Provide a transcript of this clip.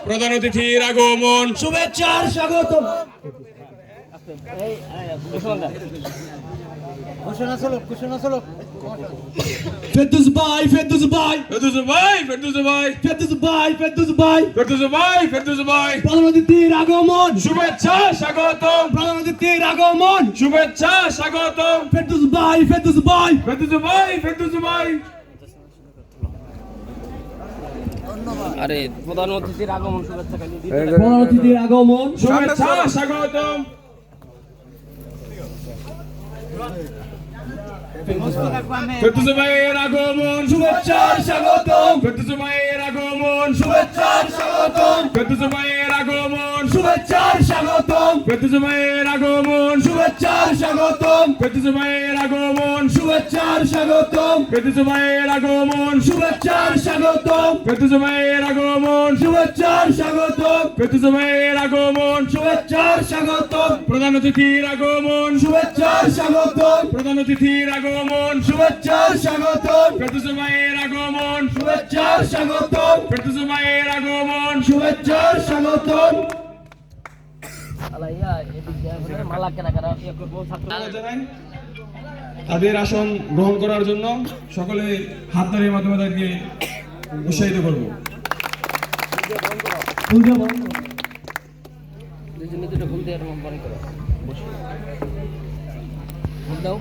প্রধান অতিথির আগমন, শুভেচ্ছার স্বাগতম। ফেরদৌস ভাই, ফেরদৌস ভাই, ফেরদৌস ভাই, ফেরদৌস ভাই, ফেরদৌস ভাই, ফেরদৌস ভাই, ফেরদৌস ভাই, ফেরদৌস ভাই, প্রধান অতিথির আগমন, শুভেচ্ছা স্বাগতম, প্রধান অতিথির আগমন, শুভেচ্ছা স্বাগতম, ফেরদৌস ভাই, ফেরদৌস ভাই, ফেরদৌস ভাই, ফেরদৌস ভাই। আরে প্রধান অতিথির আগমন শুভেচ্ছা খালি দিতে প্রধান অতিথির আগমন, শুভেচ্ছা স্বাগতম, ফেরদৌস ভাইয়ের আগমন, শুভেচ্ছার স্বাগতম, ফেরদৌস ভাইয়ের আগমন, শুভেচ্ছার স্বাগতম, ফেরদৌস ভাইয়ের আগমন, শুভেচ্ছার স্বাগতম, ফেরদৌস ভাইয়ের আগমন, শুভেচ্ছার স্বাগতম, ফেরদৌস ভাইয়ের আগমন, শুভেচ্ছার স্বাগতম, ফেরদৌস ভাইয়ের আগমন, শুভেচ্ছার স্বাগতম, ফেরদৌস ভাইয়ের আগমন, শুভেচ্ছার স্বাগতম, ফেরদৌস ভাইয়ের আগমন, শুভেচ্ছার স্বাগতম, প্রধান অতিথির আগমন, শুভেচ্ছার স্বাগতম, প্রধান অতিথির আগমন, শুভেচ্ছার স্বাগতম, ফেরদৌস ভাইয়ের আগমন, শুভেচ্ছার স্বাগতম, ফেরদৌস ভাইয়ের আগমন, শুভেচ্ছার স্বাগতম। আলাইয়া এদিক দিয়ে মালা কেনা করা একটু ছাত্র জানাই তাদের আসন গ্রহণ করার জন্য সকলে হাত ধরে মাধ্যমে তাদেরকে উৎসাহিত করব। পূজা বন্ধ। দুজনে দুটো ফুল দিয়ে মনে করো বসে ফুল দাও